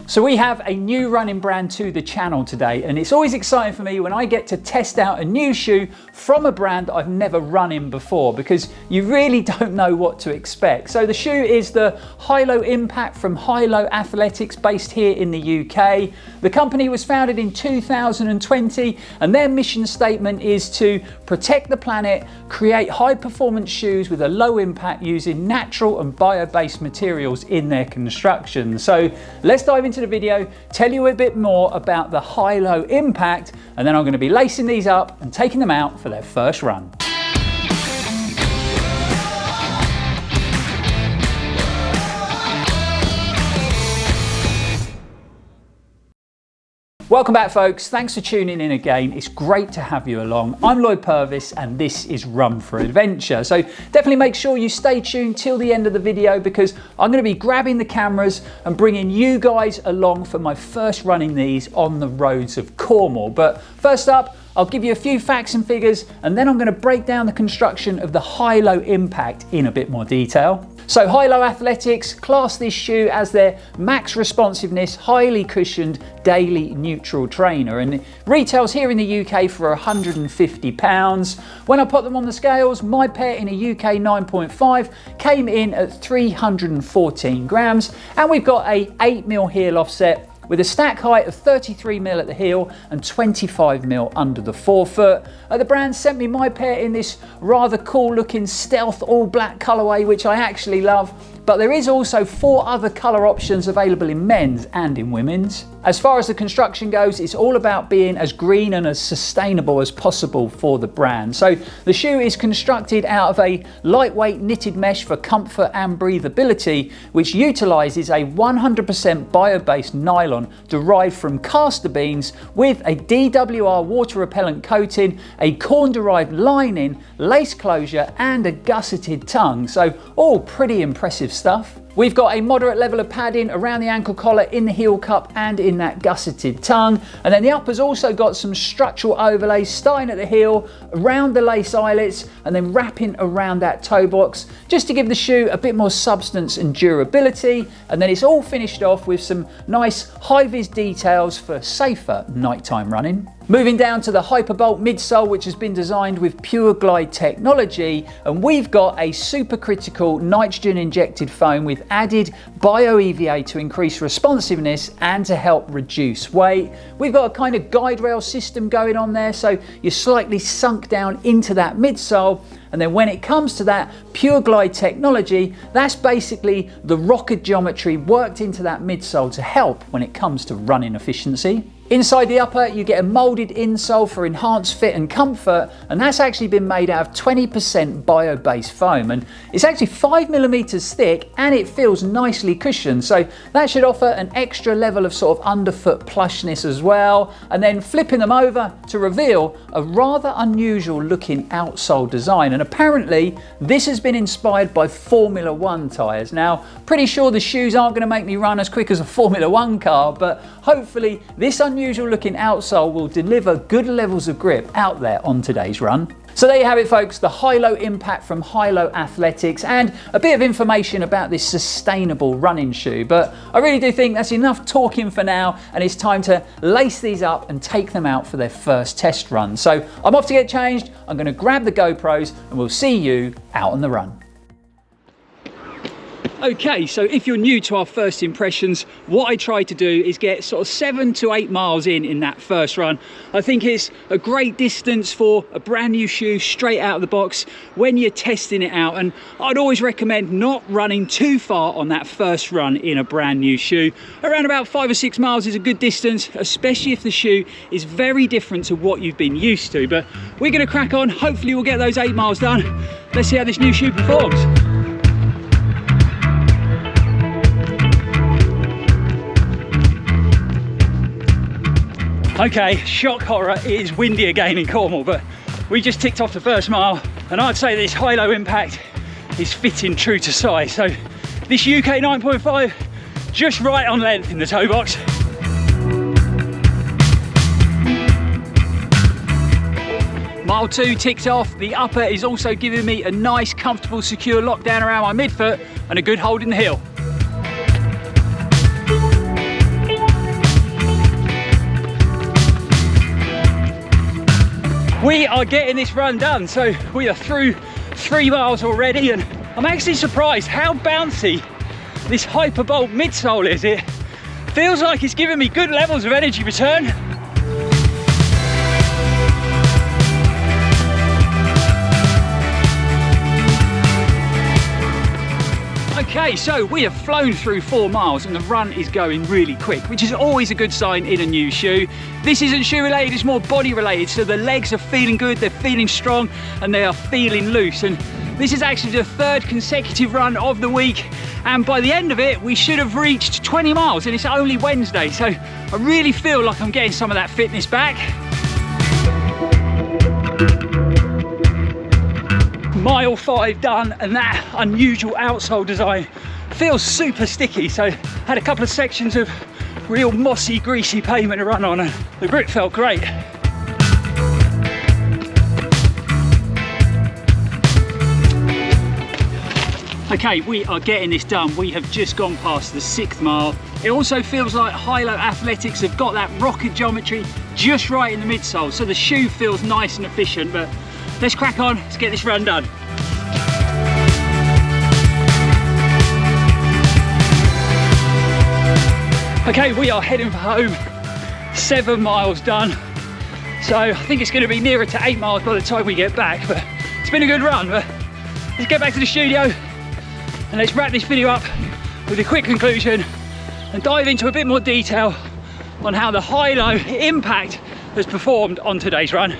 So we have a new running brand to the channel today, and it's always exciting for me when I get to test out a new shoe from a brand that I've never run in before, because you really don't know what to expect. So the shoe is the Hylo Impact from Hylo Athletics, based here in the UK. The company was founded in 2020, and their mission statement is to protect the planet, create high performance shoes with a low impact using natural and bio-based materials in their construction. So let's dive into the video, tell you a bit more about the Hylo Impact, and then I'm going to be lacing these up and taking them out for their first run. Welcome back, folks. Thanks for tuning in again. It's great to have you along. I'm Lloyd Purvis and this is Run for Adventure. So definitely make sure you stay tuned till the end of the video, because I'm going to be grabbing the cameras and bringing you guys along for my first run in these on the roads of Cornwall. But first up, I'll give you a few facts and figures, and then I'm going to break down the construction of the Hylo Impact in a bit more detail. So Hylo Athletics class this shoe as their max responsiveness, highly cushioned daily neutral trainer, and it retails here in the UK for £150. When I put them on the scales, my pair in a UK 9.5 came in at 314 grams, and we've got a 8mm heel offset with a stack height of 33mm at the heel and 25mm under the forefoot. The brand sent me my pair in this rather cool looking stealth all black colourway, which I actually love, but there is also 4 other colour options available in men's and in women's. As far as the construction goes, it's all about being as green and as sustainable as possible for the brand. So the shoe is constructed out of a lightweight knitted mesh for comfort and breathability, which utilises a 100% bio-based nylon derived from castor beans with a DWR water repellent coating, a corn-derived lining, lace closure and a gusseted tongue. So all pretty impressive stuff. We've got a moderate level of padding around the ankle collar, in the heel cup and in that gusseted tongue. And then the upper's also got some structural overlays starting at the heel, around the lace eyelets and then wrapping around that toe box, just to give the shoe a bit more substance and durability. And then it's all finished off with some nice high-vis details for safer nighttime running. Moving down to the Hyperbolt midsole, which has been designed with Pure Glide technology, and we've got a supercritical nitrogen injected foam with added bio-EVA to increase responsiveness and to help reduce weight. We've got a kind of guide rail system going on there, so you're slightly sunk down into that midsole. And then when it comes to that Pure Glide technology, that's basically the rocket geometry worked into that midsole to help when it comes to running efficiency. Inside the upper, you get a moulded insole for enhanced fit and comfort, and that's actually been made out of 20% bio-based foam, and it's actually 5mm thick and it feels nicely cushioned, so that should offer an extra level of sort of underfoot plushness as well. And then flipping them over to reveal a rather unusual looking outsole design, and apparently this has been inspired by Formula One tyres. Now, pretty sure the shoes aren't going to make me run as quick as a Formula One car, but hopefully this unusual looking outsole will deliver good levels of grip out there on today's run. So there you have it, folks, the Hylo Impact from Hylo Athletics, and a bit of information about this sustainable running shoe. But I really do think that's enough talking for now, and it's time to lace these up and take them out for their first test run. So I'm off to get changed, I'm going to grab the GoPros, and we'll see you out on the run. Okay, so if you're new to our first impressions, what I try to do is get sort of 7 to 8 miles in that first run. I think it's a great distance for a brand new shoe straight out of the box when you're testing it out, and I'd always recommend not running too far on that first run in a brand new shoe. Around about 5 or 6 miles is a good distance, especially if the shoe is very different to what you've been used to. But we're going to crack on, hopefully we'll get those 8 miles done. Let's see how this new shoe performs. Okay, shock horror, it is windy again in Cornwall, but we just ticked off the first mile, and I'd say this Hylo Impact is fitting true to size. So this UK 9.5, just right on length in the toe box. Mile 2 ticked off. The upper is also giving me a nice, comfortable, secure lockdown around my midfoot and a good hold in the heel. We are getting this run done, so we are through 3 miles already, and I'm actually surprised how bouncy this Hyperbolt midsole is. It feels like it's giving me good levels of energy return. Okay, so we have flown through 4 miles and the run is going really quick, which is always a good sign in a new shoe. This isn't shoe related, it's more body related, so the legs are feeling good, they're feeling strong, and they are feeling loose. And this is actually the 3rd consecutive run of the week, and by the end of it, we should have reached 20 miles, and it's only Wednesday, so I really feel like I'm getting some of that fitness back. Mile 5 done, and that unusual outsole design feels super sticky. So had a couple of sections of real mossy, greasy pavement to run on, and the grip felt great. Okay, we are getting this done. We have just gone past the 6th mile. It also feels like Hylo Athletics have got that rocket geometry just right in the midsole, so the shoe feels nice and efficient. But let's crack on, let's get this run done. Okay, we are heading for home, 7 miles done. So I think it's going to be nearer to 8 miles by the time we get back, but it's been a good run. But let's get back to the studio and let's wrap this video up with a quick conclusion and dive into a bit more detail on how the Hylo Impact has performed on today's run.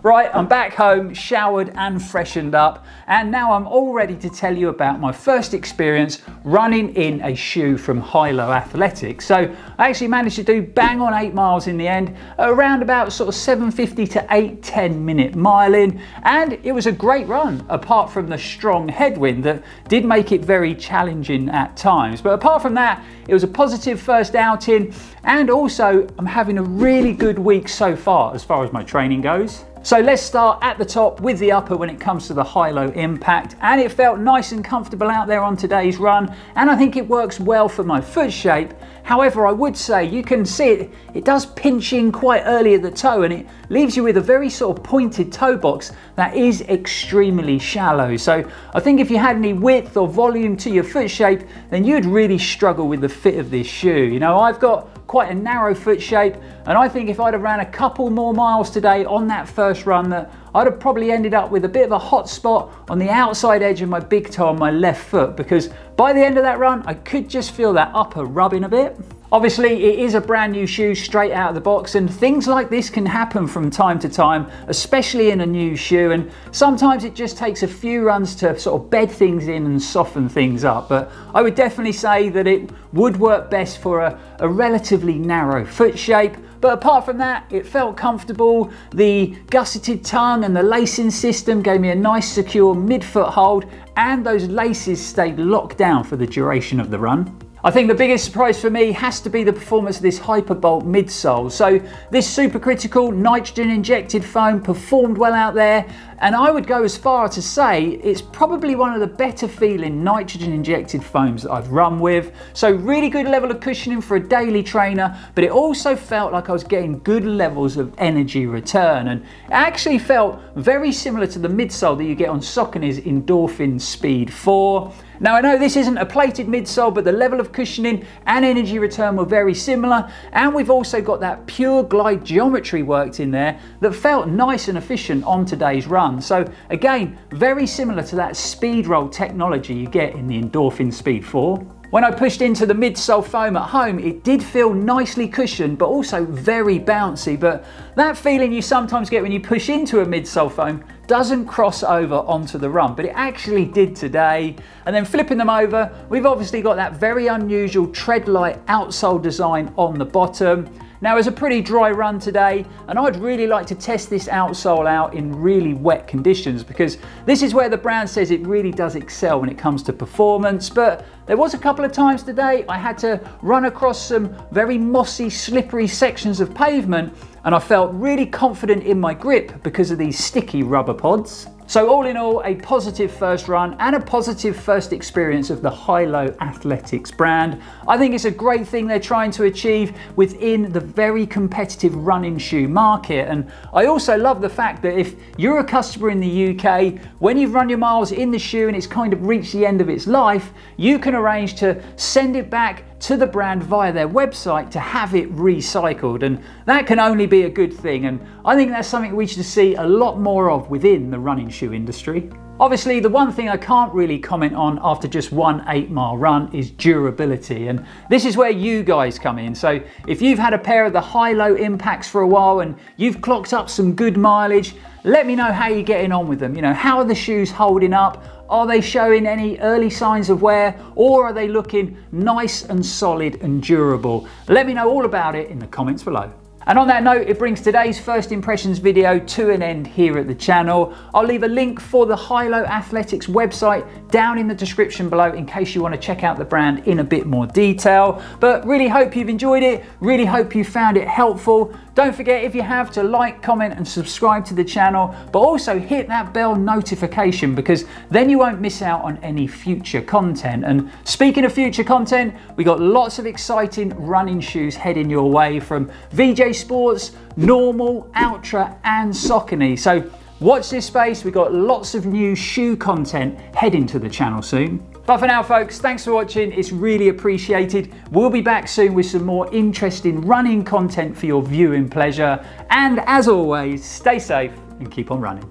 Right, I'm back home, showered and freshened up, and now I'm all ready to tell you about my first experience running in a shoe from Hylo Athletics. So I actually managed to do bang on 8 miles in the end, around about sort of 7:50 to 8:10 minute mile in, and it was a great run, apart from the strong headwind that did make it very challenging at times. But apart from that, it was a positive first outing, and also I'm having a really good week so far as my training goes. So let's start at the top with the upper when it comes to the Hylo Impact, and it felt nice and comfortable out there on today's run, and I think it works well for my foot shape. However, I would say you can see it does pinch in quite early at the toe, and it leaves you with a very sort of pointed toe box that is extremely shallow. So I think if you had any width or volume to your foot shape, then you'd really struggle with the fit of this shoe. You know, I've got quite a narrow foot shape, and I think if I'd have ran a couple more miles today on that first run, that I'd have probably ended up with a bit of a hot spot on the outside edge of my big toe on my left foot, because by the end of that run I could just feel that upper rubbing a bit. Obviously it is a brand new shoe straight out of the box, and things like this can happen from time to time, especially in a new shoe, and sometimes it just takes a few runs to sort of bed things in and soften things up. But I would definitely say that it would work best for a relatively narrow foot shape. But apart from that, it felt comfortable. The gusseted tongue and the lacing system gave me a nice secure mid-foot hold, and those laces stayed locked down for the duration of the run. I think the biggest surprise for me has to be the performance of this Hyperbolt midsole. So this supercritical nitrogen injected foam performed well out there, and I would go as far to say it's probably one of the better feeling nitrogen injected foams that I've run with. So really good level of cushioning for a daily trainer, but it also felt like I was getting good levels of energy return, and it actually felt very similar to the midsole that you get on Saucony's Endorphin Speed 4. Now I know this isn't a plated midsole, but the level of cushioning and energy return were very similar, and we've also got that pure glide geometry worked in there that felt nice and efficient on today's run. So again, very similar to that speed roll technology you get in the Endorphin Speed 4. When I pushed into the midsole foam at home, it did feel nicely cushioned, but also very bouncy. But that feeling you sometimes get when you push into a midsole foam doesn't cross over onto the run, but it actually did today. And then flipping them over, we've obviously got that very unusual tread-light outsole design on the bottom. Now it's a pretty dry run today, and I'd really like to test this outsole out in really wet conditions, because this is where the brand says it really does excel when it comes to performance. But there was a couple of times today I had to run across some very mossy, slippery sections of pavement, and I felt really confident in my grip because of these sticky rubber pods. So all in all, a positive first run and a positive first experience of the Hylo Athletics brand. I think it's a great thing they're trying to achieve within the very competitive running shoe market. And I also love the fact that if you're a customer in the UK, when you've run your miles in the shoe and it's kind of reached the end of its life, you can arrange to send it back to the brand via their website to have it recycled, and that can only be a good thing, and I think that's something we should see a lot more of within the running shoe industry. Obviously, the one thing I can't really comment on after just one 8-mile run is durability, and this is where you guys come in. So if you've had a pair of the Hylo Impacts for a while and you've clocked up some good mileage, let me know how you're getting on with them. You know, how are the shoes holding up? Are they showing any early signs of wear, or are they looking nice and solid and durable? Let me know all about it in the comments below. And on that note, it brings today's first impressions video to an end here at the channel. I'll leave a link for the Hylo Athletics website down in the description below in case you want to check out the brand in a bit more detail. But really hope you've enjoyed it, really hope you found it helpful. Don't forget, if you have, to like, comment and subscribe to the channel, but also hit that bell notification, because then you won't miss out on any future content. And speaking of future content, we got lots of exciting running shoes heading your way from VJ Sports, Normal, Ultra and Saucony. So watch this space, we've got lots of new shoe content heading to the channel soon. But for now, folks, thanks for watching. It's really appreciated. We'll be back soon with some more interesting running content for your viewing pleasure. And as always, stay safe and keep on running.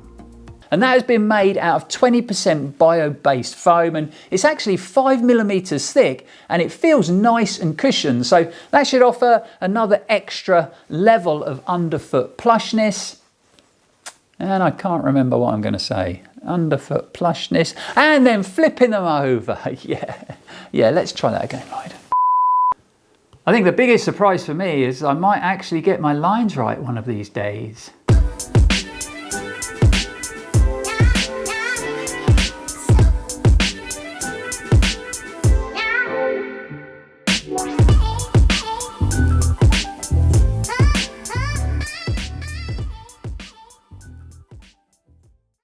And that has been made out of 20% bio-based foam, and it's actually 5mm thick, and it feels nice and cushioned. So that should offer another extra level of underfoot plushness. And I can't remember what I'm going to say. Underfoot plushness, and then flipping them over. Yeah, let's try that again, Lloyd. I think the biggest surprise for me is I might actually get my lines right one of these days.